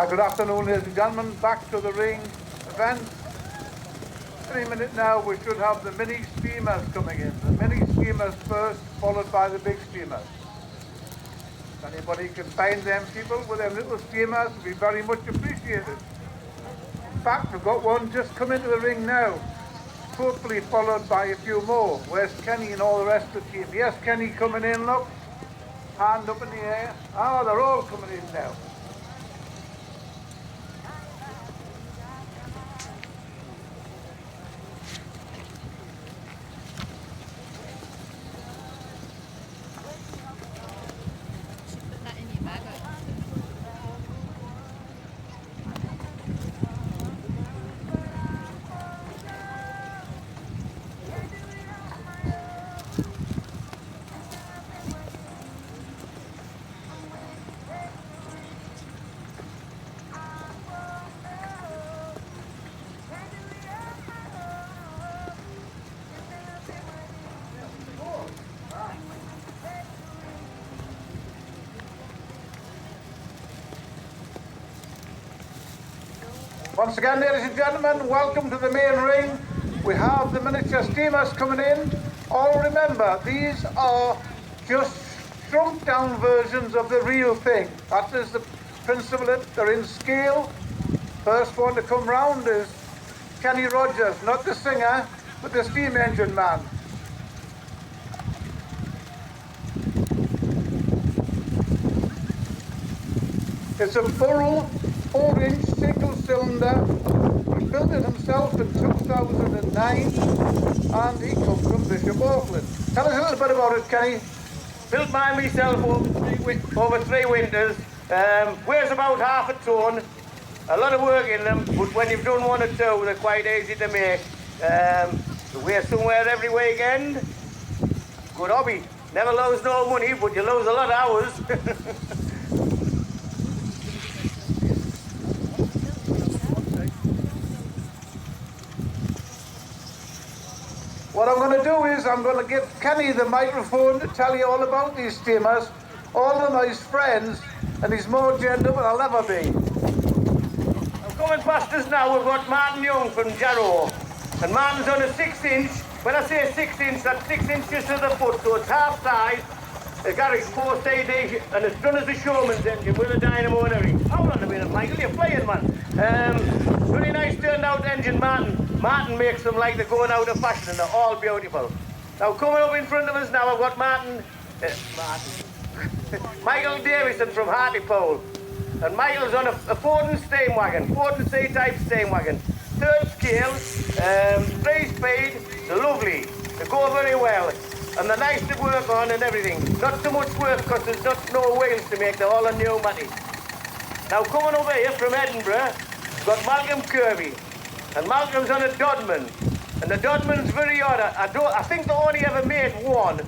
Good afternoon, ladies and gentlemen. Back to the ring event. Any minute now we should have the mini steamers coming in. The mini steamers first, followed by the big steamers. If anybody can find them people with their little steamers, will be very much appreciated. In fact, we've got one just come into the ring now, hopefully followed by a few more. Where's Kenny and all the rest of the team? Yes, Kenny coming in, look. Hand up in the air. Ah, they're all coming in now. Once again, ladies and gentlemen, welcome to the main ring. We have the miniature steamers coming in. All remember, these are just shrunk down versions of the real thing. That is the principle. They're in scale. First one to come round is Kenny Rogers, not the singer, but the steam engine man. It's a Burrell 4-inch single cylinder. He built it himself in 2009 and he comes from Bishop Auckland. Tell us a little bit about it, Kenny. Built mine myself over 3 winters. Weighs about half a ton. A lot of work in them, but when you've done 1 or 2, they're quite easy to make. You wear somewhere every weekend. Good hobby. Never lose no money, but you lose a lot of hours. What I'm going to do is I'm going to give Kenny the microphone to tell you all about these steamers. All of them are his friends, and he's more genned up than I'll ever be. Coming past us now, we've got Martin Young from Jarrow. And Martin's on a 6-inch. When I say 6-inch, that's 6 inches to the foot, so it's half size. The garage 4CD, and it's done as a showman's engine with a dynamo and everything. Hold on a minute, Michael, you're flying, man. Really nice turned out engine, Martin. Martin makes them like they're going out of fashion, and they're all beautiful. Now, coming up in front of us now, I've got Michael Davison from Hartlepool. And Michael's on a Forden steam wagon, Forden C-type steam wagon. Third scale, 3-speed, they're lovely, they go very well. And they're nice to work on and everything. Not so much work because there's no wheels to make, they're all on pneumatic. Now coming over here from Edinburgh, we've got Malcolm Kirby. And Malcolm's on a Dodman. And the Dodman's very odd. I think they only ever made one.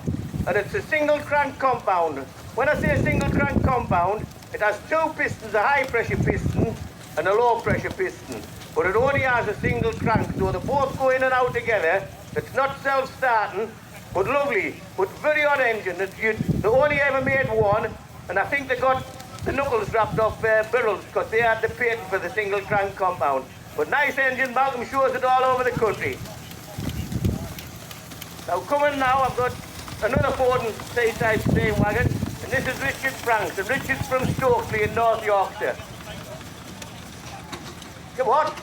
And it's a single crank compound. When I say a single crank compound, it has 2 pistons, a high pressure piston and a low pressure piston. But it only has a single crank, so they both go in and out together. It's not self-starting, but lovely. But very odd engine. They only ever made one, and I think they got the knuckles wrapped off barrels because they had the patent for the single crank compound. But nice engine, Malcolm shows it all over the country. Now coming now, I've got another Forden C-type steam wagon, and this is Richard Franks, and Richard's from Stokely in North Yorkshire. Come on,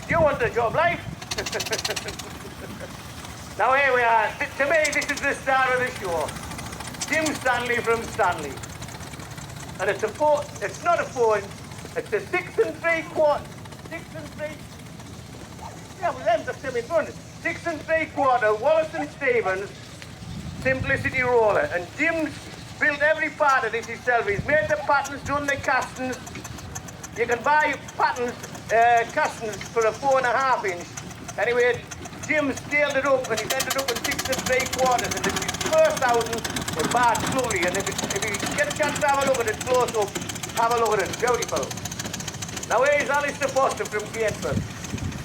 you want the job, life? Now here we are. To me, this is the star of the show. Jim Stanley from Stanley. And it's not a 4-inch, it's a 6 3/4. 6 3. Yeah, well, them are still in front. 6 3/4 Wallace and Stevens Simplicity roller. And Jim's built every part of this himself. He's made the patterns, done the castings. You can buy patterns, castings for a 4.5-inch. Anyway, Jim scaled it up and he set it up in 6 3/4. And it's his first thousand was bad, lovely. And if you get a chance to have a look at it close up, have a look at it, beautiful. Now here's Alistair Foster from Gatesford.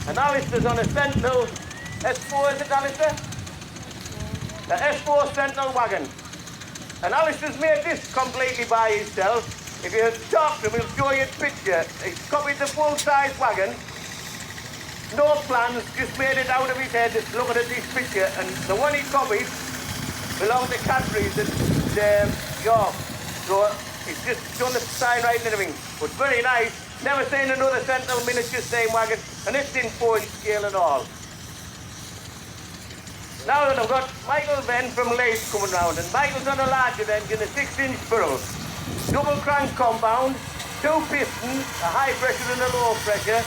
And Alistair's on a Sentinel S4, is it, Alistair? The S4 Sentinel wagon. And Alistair's made this completely by himself. If you talk to him, he'll show you a picture. He's copied the full-size wagon. No plans, just made it out of his head looking at this picture. And the one he copied belonged to Cadbury's at York. So he's just done the sign right and everything. But very nice. Never seen another Sentinel miniature steam wagon, and it's in 4-inch scale at all. Now then, I've got Michael Venn from Leeds coming round, and Michael's on a larger engine, a 6-inch barrel. Double crank compound, 2 pistons, a high pressure and a low pressure,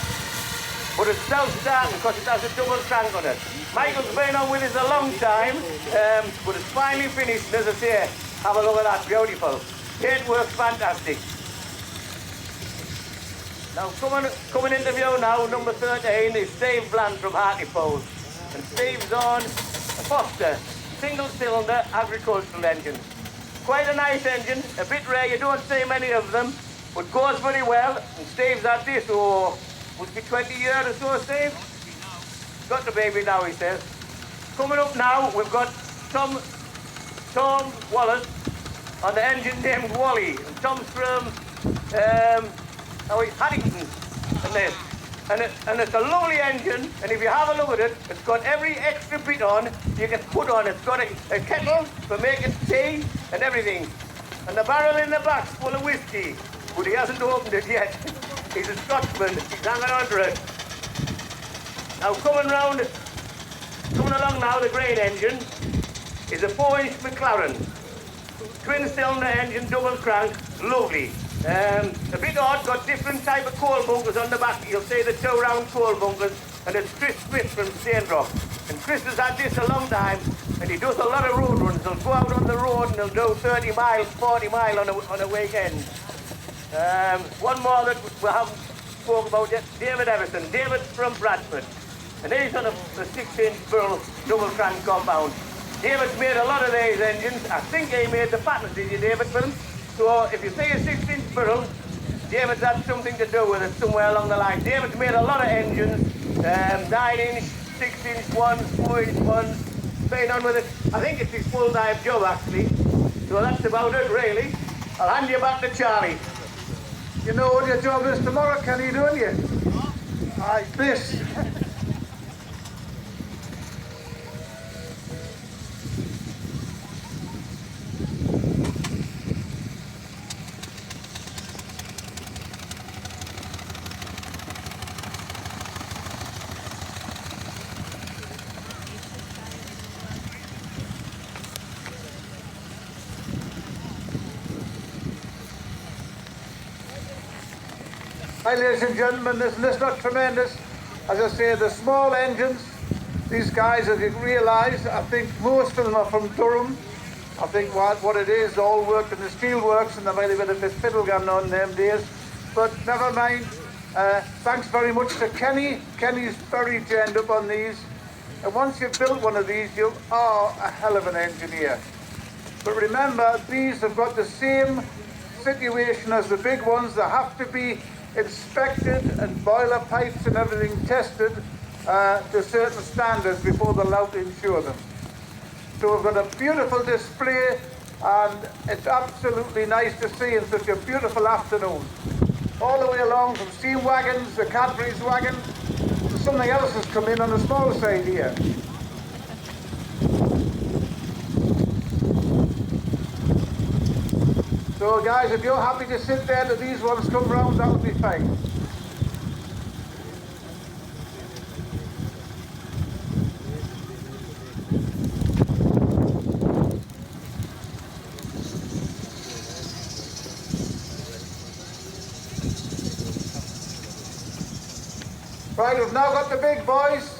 but it's self-starting because it has a double crank on it. Michael's been on with us a long time, but it's finally finished, and as I say, have a look at that, beautiful. Paint works fantastic. Now coming into view now, number 13 is Steve Bland from Hartlepool. And Steve's on a Foster, single cylinder agricultural engine. Quite a nice engine, a bit rare, you don't see many of them, but goes very well. And Steve's had this, must be 20 years or so, Steve? Got the baby now, he says. Coming up now, we've got Tom Wallace on the engine named Wally. And Tom's from Haddington and this. And it's a lovely engine, and if you have a look at it, it's got every extra bit on you can put on. It's got a kettle for making tea and everything. And the barrel in the back's full of whiskey, but he hasn't opened it yet. He's a Scotsman, he's hanging on to it. Now coming along now, the grain engine is a 4-inch McLaren. Twin cylinder engine, double crank, lovely. A bit odd, got different type of coal bunkers on the back. You'll see the 2 round coal bunkers, and it's Chris Smith from Staindrop. And Chris has had this a long time, and he does a lot of road runs. He'll go out on the road and he'll do 30 miles, 40 miles on a weekend. One more that we haven't spoke about yet, David Everson. David's from Bradford, and he's on a 6-inch barrel double crank compound. David's made a lot of these engines. I think he made the patents, did you, David, for them? So if you see a 6-inch barrel, David's had something to do with it somewhere along the line. David's made a lot of engines, 9-inch, 6-inch ones, 4-inch ones, playing on with it. I think it's his full-time job actually. So that's about it really. I'll hand you back to Charlie. You know what your job is tomorrow, Kenny, don't you? Aye, this. Hi ladies and gentlemen, isn't this not tremendous? As I say, the small engines, these guys, as you realise, I think most of them are from Durham. I think what it is, all worked in the steel works and there might have been a bit of fiddle going on them days. But never mind. Thanks very much to Kenny. Kenny's very genned up on these. And once you've built one of these, you are a hell of an engineer. But remember, these have got the same situation as the big ones. They have to be inspected and boiler pipes and everything tested to certain standards before they're allowed to insure them. So we've got a beautiful display and it's absolutely nice to see in such a beautiful afternoon. All the way along from steam wagons, the Cadbury's wagon, something else has come in on the small side here. So guys, if you're happy to sit there till these ones come round, that'll be fine. Right, we've now got the big boys.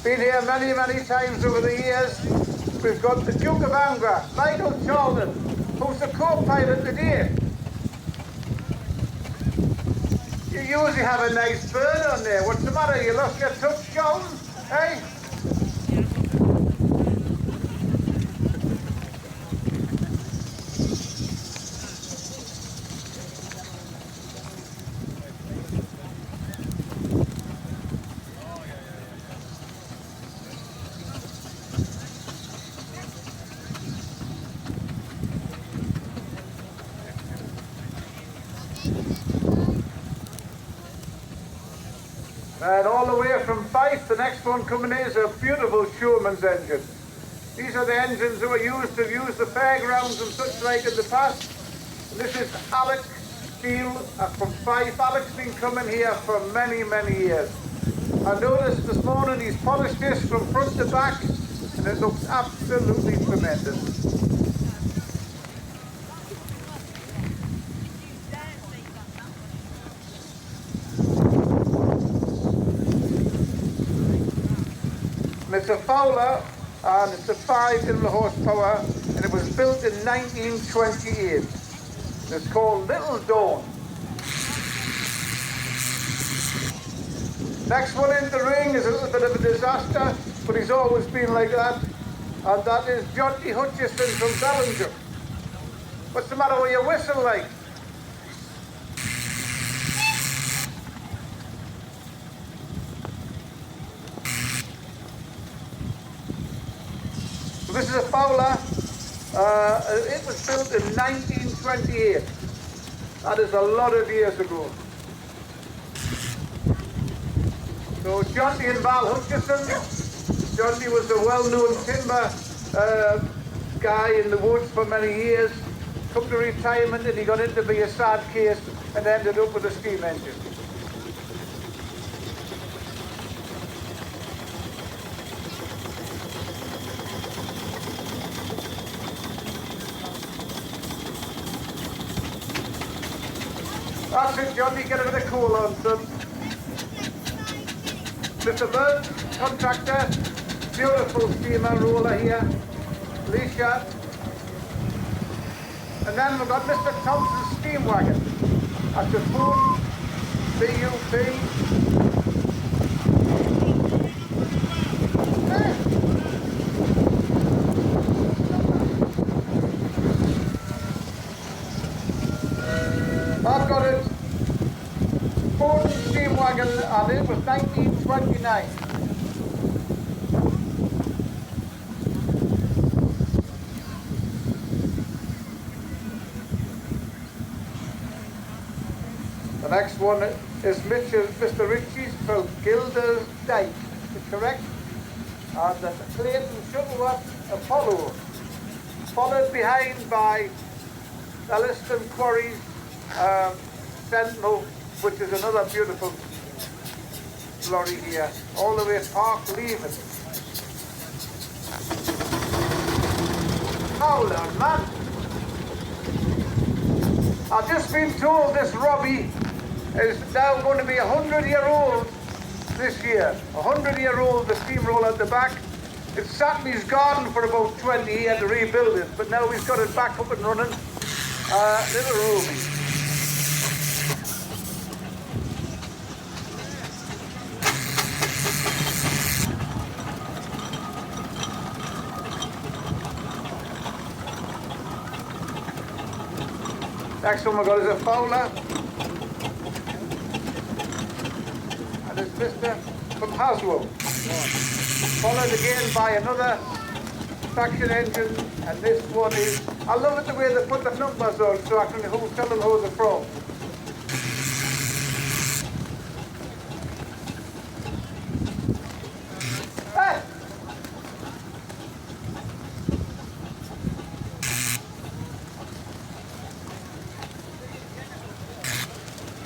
Been here many, many times over the years. We've got the Duke of Angra, Michael Charlton, who's the co-pilot today. You usually have a nice bird on there. What's the matter? You lost your touch, Charlton? Hey? And all the way from Fife, the next one coming in is a beautiful Showman's engine. These are the engines that were used to use the fairgrounds and such like in the past. And this is Alex Steele from Fife. Alex has been coming here for many, many years. I noticed this morning he's polished this from front to back and it looks absolutely tremendous. It's a Fowler and it's a 5 horsepower and it was built in 1928. It's called Little Dawn. Next one in the ring is a little bit of a disaster, but he's always been like that. And that is Johnny Hutchison from Belgium. What's the matter with your whistle like? This is a Fowler. It was built in 1928. That is a lot of years ago. So Johnny and Val Hutchison. Johnny was a well-known timber guy in the woods for many years. Come to retirement and he got into be a sad case and ended up with a steam engine. That's it, Johnny, get a bit of coal on, son. Mr. Bird, contractor, beautiful steamer roller here, Alicia. And then we've got Mr. Thompson's steam wagon. That's a Boone BUP. I've got it. Bowden steam wagon, and it was 1929. The next one is Mr. Ritchie's from Gilder's Dyke, is correct? And the Clayton Shuttleworth Apollo, followed behind by Elliston Quarries Sentinel, which is another beautiful lorry here, all the way Park Leaving. Howler, man! I've just been told this Robbie is now going to be 100-year-old this year. 100-year-old, the steamroller at the back. It sat in his garden for about 20, he had to rebuild it, but now he's got it back up and running. Little Ruby. Next one we've got is a Fowler. And it's Mr. from Haswell. Followed again by another traction engine, and this one is, I love it the way they put the numbers on so I can tell them who they're from. Hey!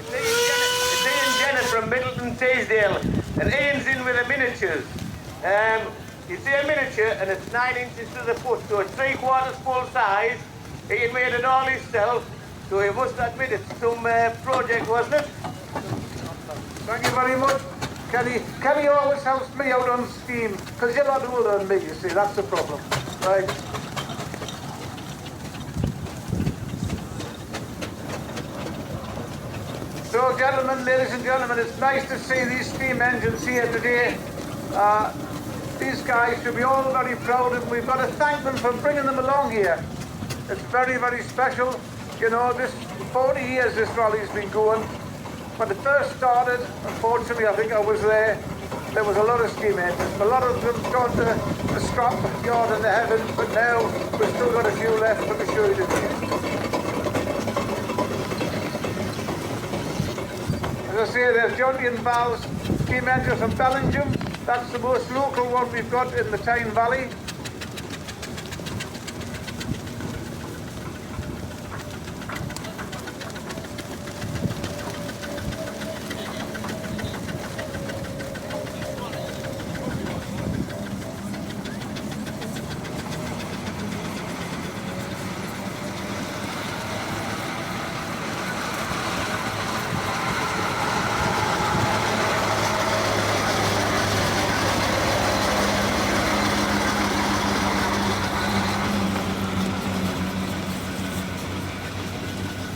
It's Ian Jenner from Middleton Teesdale, and Ian's in with the miniatures. You see a miniature, and it's 9 inches to the foot, so it's 3/4 full size. Ian made it all himself, so he must admit it's some project, wasn't it? Thank you very much. Kenny always helps me out on steam, because you're not older than me, you see, that's the problem. Right. So, gentlemen, ladies and gentlemen, it's nice to see these steam engines here today. These guys should be all very proud, and we've got to thank them for bringing them along here. It's very, very special. You know, this 40 years this rally's been going. When it first started, unfortunately, I think I was there was a lot of steam engines. A lot of them gone to the scrap yard in the heavens, but now we've still got a few left. Let me show you today. As I say, there's Johnny and Val's steam engine from Bellingham. That's the most local one we've got in the Tyne Valley.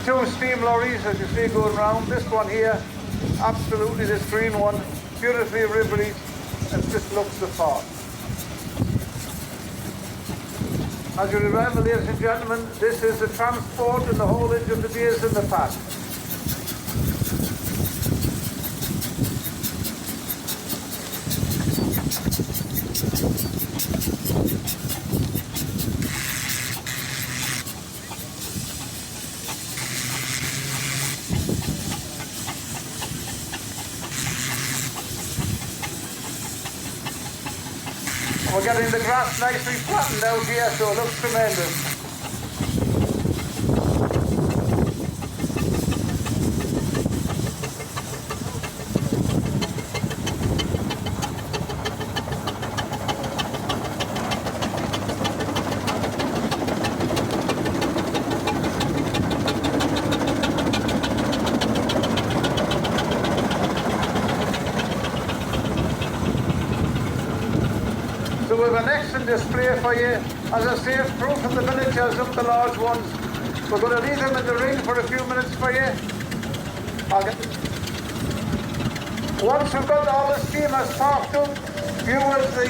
Two steam lorries, as you see, going round. This one here, absolutely, this green one, beautifully riveried, and just looks the part. As you remember, ladies and gentlemen, this is the transport and the haulage of the days in the past. We're getting the grass nicely flattened out here, so it looks tremendous. So we have an excellent display for you. As I say, through from the miniatures up the large ones. We're going to leave them in the ring for a few minutes for you. Once we've got all the steamers parked up, viewers, the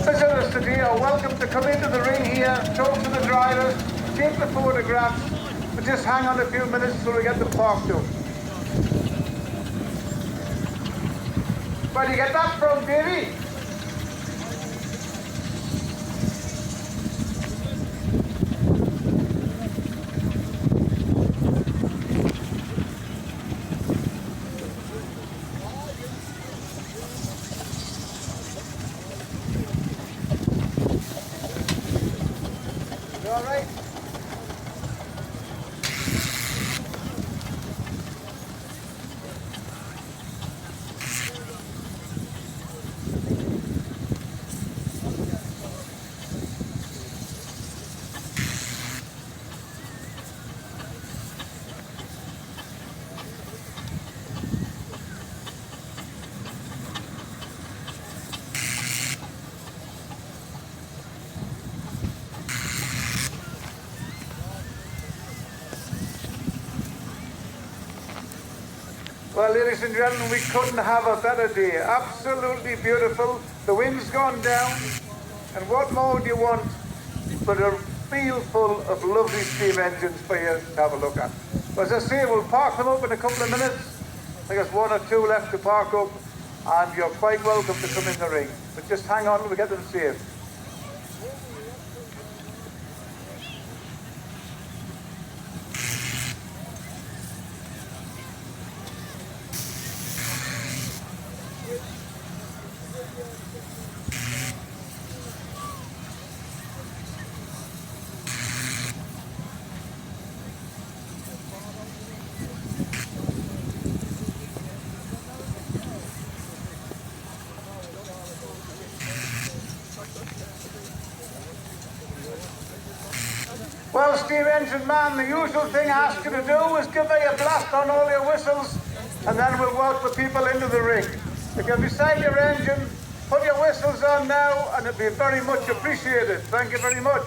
visitors today are welcome to come into the ring here, talk to the drivers, take the photographs, but just hang on a few minutes till we get them parked up. Where do you get that from, Davy? You all right? Well, ladies and gentlemen, we couldn't have a better day. Absolutely beautiful. The wind's gone down. And what more do you want but a field full of lovely steam engines for you to have a look at? As I say, we'll park them up in a couple of minutes. I think there's one or two left to park up, and you're quite welcome to come in the ring. But just hang on till we get them safe. Well, steam engine man, the usual thing I ask you to do is give me a blast on all your whistles, and then we'll walk the people into the ring. If you're beside your engine, put your whistles on now, and it'll be very much appreciated. Thank you very much.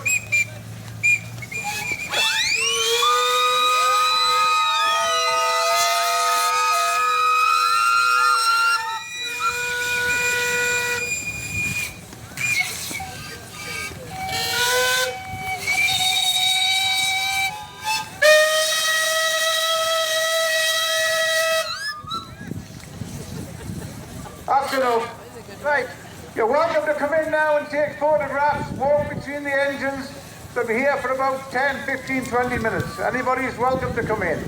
That's enough. Right, you're welcome to come in now and take photographs, walk between the engines. They'll be here for about 10, 15, 20 minutes. Anybody's welcome to come in.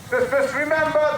Just remember,